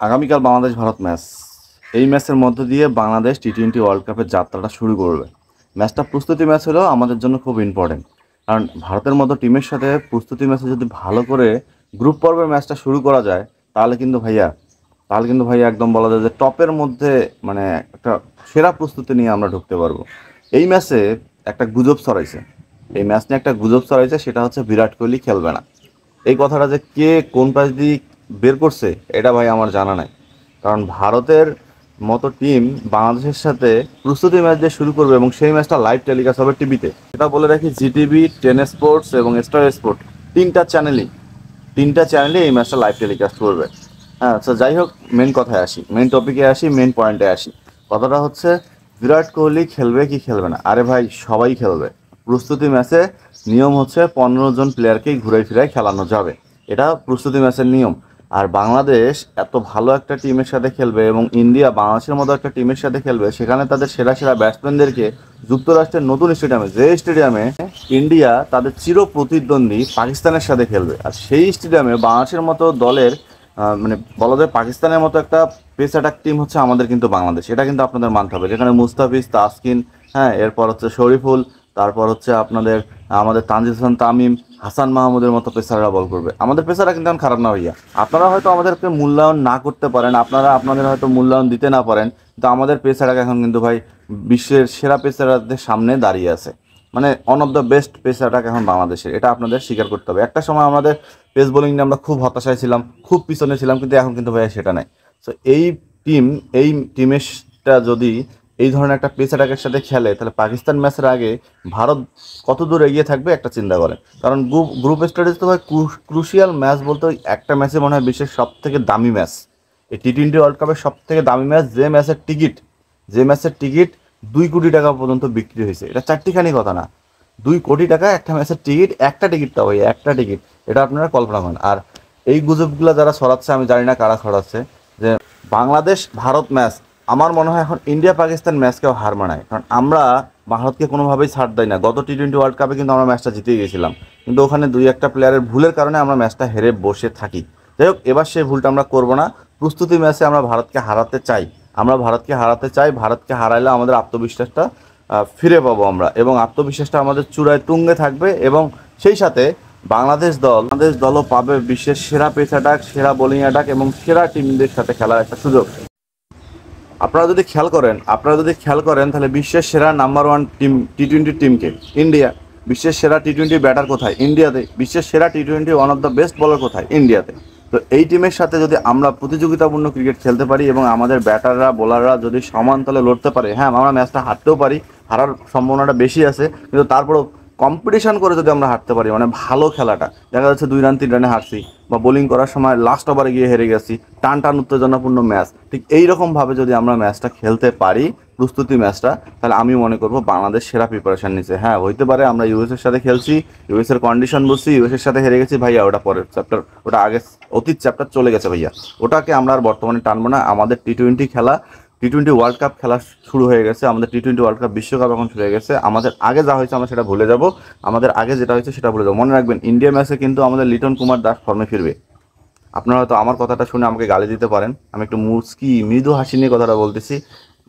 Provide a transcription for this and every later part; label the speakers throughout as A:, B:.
A: আগামীকাল বাংলাদেশ ভারত ম্যাচ। এই ম্যাচের মধ্য দিয়ে বাংলাদেশ টি-20 ওয়ার্ল্ড কাপের যাত্রাটা শুরু করবে। ম্যাচটা প্রস্তুতি ম্যাচ হলেও আমাদের জন্য খুব ইম্পর্টেন্ট, কারণ ভারতের মতো টিমের সাথে প্রস্তুতি ম্যাচে যদি ভালো করে গ্রুপ পর্বের ম্যাচটা শুরু করা যায়, তাহলে কিন্তু ভাইয়া একদম বলা যায় যে টপের মধ্যে, মানে একটা সেরা প্রস্তুতি নিয়ে আমরা ঢুকতে পারবো। এই ম্যাচে একটা গুজব ছড়াইছে, এই ম্যাচ নিয়ে একটা গুজব ছড়াইছে, সেটা হচ্ছে বিরাট কোহলি খেলবে না। এই কথাটা যে কে কোন পাশ দিয়ে বের করছে এটা ভাই আমার জানা নাই, কারণ ভারতের মতো টিম বাংলাদেশের সাথে প্রস্তুতি ম্যাচ দিয়ে শুরু করবে এবং সেই ম্যাচটা লাইভ টেলিকাস্ট হবে টিভিতে। এটা বলে রাখি, জিটিভি, টেন স্পোর্টস এবং স্টার স্পোর্ট তিনটা চ্যানেলে এই ম্যাচটা লাইভ টেলিকাস্ট করবে। হ্যাঁ, তো যাই হোক, মেন কথায় আসি, মেন টপিকে আসি, মেন পয়েন্টে আসি। কথাটা হচ্ছে, বিরাট কোহলি খেলবে কি খেলবে না? আরে ভাই, সবাই খেলবে। প্রস্তুতি ম্যাচে নিয়ম হচ্ছে 15 জন প্লেয়ারকেই ঘুরাই ফিরাই খেলানো যাবে, এটা প্রস্তুতি ম্যাচের নিয়ম। আর বাংলাদেশ এত ভালো একটা টিমের সাথে খেলবে এবং ইন্ডিয়া বাংলাদেশের মতো একটা টিমের সাথে খেলবে, সেখানে তাদের সেরা সেরা ব্যাটসম্যানদেরকে যুক্তরাষ্ট্রের নতুন স্টেডিয়ামে, যে স্টেডিয়ামে ইন্ডিয়া তাদের চির প্রতিদ্বন্দ্বী পাকিস্তানের সাথে খেলবে, আর সেই স্টেডিয়ামে বাংলাদেশের মতো দলের মানে বলা যায় পাকিস্তানের মতো একটা পেস অ্যাটাক টিম হচ্ছে আমাদের কিন্তু বাংলাদেশ। এটা কিন্তু আপনাদের মানতে হবে, যেখানে মুস্তাফিজ, তাসকিন, হ্যাঁ, এরপর হচ্ছে শরীফুল, তারপর হচ্ছে আমাদের তানজিদ হাসান তামিম, হাসান মাহমুদের মতো পেসাররা বল করবে। আমাদের পেসাররা কিন্তু এখন খারাপ না ভাইয়া। আপনারা হয়তো আমাদেরকে মূল্যায়ন না করতে পারেন, আপনাদের হয়তো মূল্যায়ন দিতে না পারেন, কিন্তু আমাদের পেসাররা এখন কিন্তু ভাই বিশ্বের সেরা পেসারদের সামনে দাঁড়িয়ে আছে। মানে on of the best pace attack এখন বাংলাদেশের, এটা আপনাদের স্বীকার করতে হবে। একটা সময় আমাদের পেস বোলিং নিয়ে আমরা খুব হতাশায় ছিলাম, খুব পিছনে ছিলাম, কিন্তু এখন কিন্তু ভাইয়া সেটা নাই। সো এই টিমেরটা যদি এই ধরনের একটা পেস অ্যাটাকের সাথে খেলে, তাহলে পাকিস্তান ম্যাচের আগে ভারত কত দূর এগিয়ে থাকবে একটা চিন্তা করেন। কারণ গ্রুপ স্টেজে তো ভাই ক্রুশিয়াল ম্যাচ বলতে ওই একটা ম্যাচে মনে হয় বিশ্বের সব থেকে দামি ম্যাচ, এই টি-20 ওয়ার্ল্ড কাপের সব থেকে দামি ম্যাচ, যে ম্যাচের টিকিট 2 কোটি টাকা পর্যন্ত বিক্রি হয়েছে। এটা চারটিখানি কথা না, 2 কোটি টাকা একটা ম্যাচের টিকিট, একটা টিকিটটা ভাই, একটা টিকিট। এটা আপনারা কল্পনা করেন। আর এই গুজবগুলো যারা ছড়াচ্ছে, আমি জানি না কারা ছড়াচ্ছে, যে বাংলাদেশ ভারত ম্যাচ, আমার মনে হয় এখন ইন্ডিয়া পাকিস্তান ম্যাচকেও হার মানায়, কারণ আমরা ভারতকে কোনোভাবেই ছাড় দেয় না। গত টি-20 ওয়ার্ল্ড কাপে কিন্তু আমরা ম্যাচটা জিতে গিয়েছিলাম, কিন্তু ওখানে 2-1টা প্লেয়ারের ভুলের কারণে আমরা ম্যাচটা হেরে বসে থাকি। যাই হোক, এবার সেই ভুলটা আমরা করব না। প্রস্তুতি ম্যাচে আমরা ভারতকে হারাতে চাই, ভারতকে হারাইলে আমাদের আত্মবিশ্বাসটা ফিরে পাবো আমরা, এবং আত্মবিশ্বাসটা আমাদের চূড়ায় তুঙ্গে থাকবে, এবং সেই সাথে বাংলাদেশ দলও পাবে বিশ্বের সেরা পেস অ্যাটাক, সেরা বোলিং অ্যাটাক এবং সেরা টিমদের সাথে খেলার একটা সুযোগ। আপনারা যদি খেয়াল করেন তাহলে বিশ্বের সেরা নাম্বার 1 টিম টি-20 টিমকে ইন্ডিয়া, বিশ্বের সেরা টি-20 ব্যাটার কোথায়? ইন্ডিয়াতে। বিশ্বের সেরা টি-20 ওয়ান অফ দ্য বেস্ট বলার কোথায়? ইন্ডিয়াতে। তো এই টিমের সাথে যদি আমরা প্রতিযোগিতাপূর্ণ ক্রিকেট খেলতে পারি এবং আমাদের ব্যাটাররা বোলাররা যদি সমান তালে লড়তে পারে, হ্যাঁ, আমরা ম্যাচটা হারতেও পারি, হারার সম্ভাবনাটা বেশি আছে, কিন্তু তারপরেও কম্পিটিশন করে যদি আমরা হারতে পারি, মানে ভালো খেলাটা, দেখা যাচ্ছে 2 রান 3 রানে হারছি, বা বোলিং করার সময় লাস্ট ওভারে গিয়ে হেরে গেছি, টান টান উত্তেজনাপূর্ণ ম্যাচ, ঠিক এইরকমভাবে যদি আমরা ম্যাচটা খেলতে পারি, প্রস্তুতি ম্যাচটা, তাহলে আমি মনে করবো বাংলাদেশ সেরা প্রিপারেশন নিচ্ছে। হ্যাঁ, হইতে পারে আমরা ইউএসের সাথে খেলছি, ইউএসের কন্ডিশন বুঝছি, ইউএসের সাথে হেরে গেছি ভাইয়া, ওটা পরের চ্যাপ্টার, ওটা আগে অতীত চ্যাপ্টার চলে গেছে ভাইয়া, ওটাকে আমরা আর বর্তমানে টানবো না। আমাদের টি-20 খেলা, টি-20 ওয়ার্ল্ড কাপ খেলা শুরু হয়ে গেছে, আমাদের টি-20 ওয়ার্ল্ড কাপ বিশ্বকাপ এখন শুরু হয়ে গেছে। আমাদের আগে যা হয়েছে আমরা সেটা ভুলে যাব, আমাদের আগে যেটা হয়েছে সেটা ভুলে যাবো। মনে রাখবেন, ইন্ডিয়া ম্যাচে কিন্তু আমাদের লিটন কুমার দাস ফর্মে ফিরবে। আপনারা হয়তো আমার কথাটা শুনে আমাকে গালি দিতে পারেন, আমি একটু মৃদু হাসি নিয়ে কথাটা বলতেছি,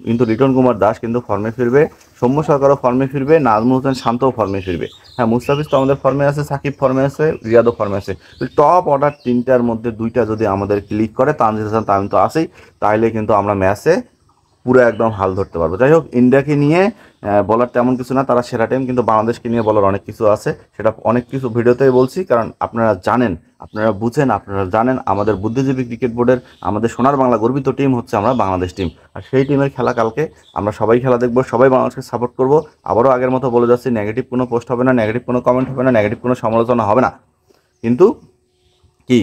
A: কিন্তু লিটন কুমার দাস কিন্তু ফর্মে ফিরবে, সৌম্য সরকারও ফর্মে ফিরবে, নাজমুল হোসেন শান্তও ফর্মে ফিরবে। হ্যাঁ, মুস্তাফিজ তো আমাদের ফর্মে আছে, সাকিব ফর্মে আছে, রিয়াদও ফর্মে আছে। টপ অর্ডার 3টার মধ্যে 2টা যদি আমাদের ক্লিক করে, তানজিদ হাসান তামিম তো আছেই, তাহলে কিন্তু আমরা ম্যাচে পুরো একদম হাল ধরতে পারবো। যাই হোক, ইন্ডিয়াকে নিয়ে বলার তেমন কিছু না, তারা সেরা টিম, কিন্তু বাংলাদেশকে নিয়ে বলার অনেক কিছু আছে, সেটা অনেক কিছু ভিডিওতেই বলছি, কারণ আপনারা জানেন, আপনারা বুঝেন, আপনারা জানেন আমাদের বুদ্ধিজীবী ক্রিকেট বোর্ডের, আমাদের সোনার বাংলা গর্বিত টিম হচ্ছে আমরা বাংলাদেশ টিম। আর সেই টিমের খেলা কালকে, আমরা সবাই খেলা দেখবো, সবাই বাংলাদেশকে সাপোর্ট করবো। আবারও আগের মতো বলে যাচ্ছি, নেগেটিভ কোনো পোস্ট হবে না, নেগেটিভ কোনো কমেন্ট হবে না, নেগেটিভ কোনো সমালোচনা হবে না, কিন্তু কি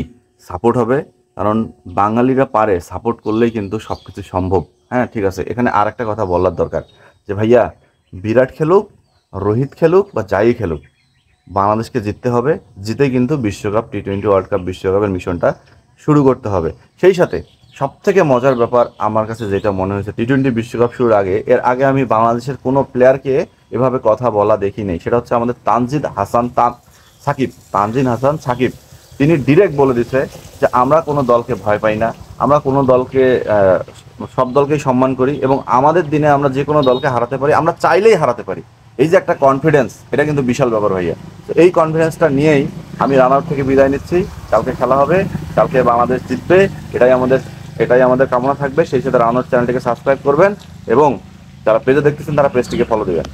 A: সাপোর্ট হবে, কারণ বাঙালিরা পারে, সাপোর্ট করলেই কিন্তু সব কিছু সম্ভব। হ্যাঁ, ঠিক আছে, এখানে আর একটা কথা বলার দরকার, যে ভাইয়া, বিরাট খেলুক, রোহিত খেলুক বা যাই খেলুক, বাংলাদেশকে জিততে হবে, জিতে কিন্তু বিশ্বকাপ, টি-20 ওয়ার্ল্ড কাপ বিশ্বকাপের মিশনটা শুরু করতে হবে। সেই সাথে সবথেকে মজার ব্যাপার আমার কাছে যেটা মনে হয়েছে, টি-20 বিশ্বকাপ শুরুর আগে, এর আগে আমি বাংলাদেশের কোনো প্লেয়ারকে এভাবে কথা বলা দেখি নেই, সেটা হচ্ছে আমাদের তানজিদ হাসান সাকিব। তিনি ডিরেক্ট বলে দিচ্ছে যে আমরা কোনো দলকে ভয় পাই না, আমরা কোনো দলকে সব দলকেই সম্মান করি এবং আমাদের দিনে আমরা যে কোনো দলকে হারাতে পারি, আমরা চাইলেই হারাতে পারি। এই যে একটা কনফিডেন্স, এটা কিন্তু বিশাল ব্যাপার ভাইয়া। তো এই কনফিডেন্সটা নিয়েই আমি রান আউট থেকে বিদায় নিচ্ছি। কালকে খেলা হবে, কালকে বাংলাদেশ জিতবে, এটাই আমাদের কামনা থাকবে। সেই সাথে রান আউট চ্যানেলটিকে সাবস্ক্রাইব করবেন এবং যারা পেজে দেখতেছেন তারা পেজটিকে ফলো দেবেন।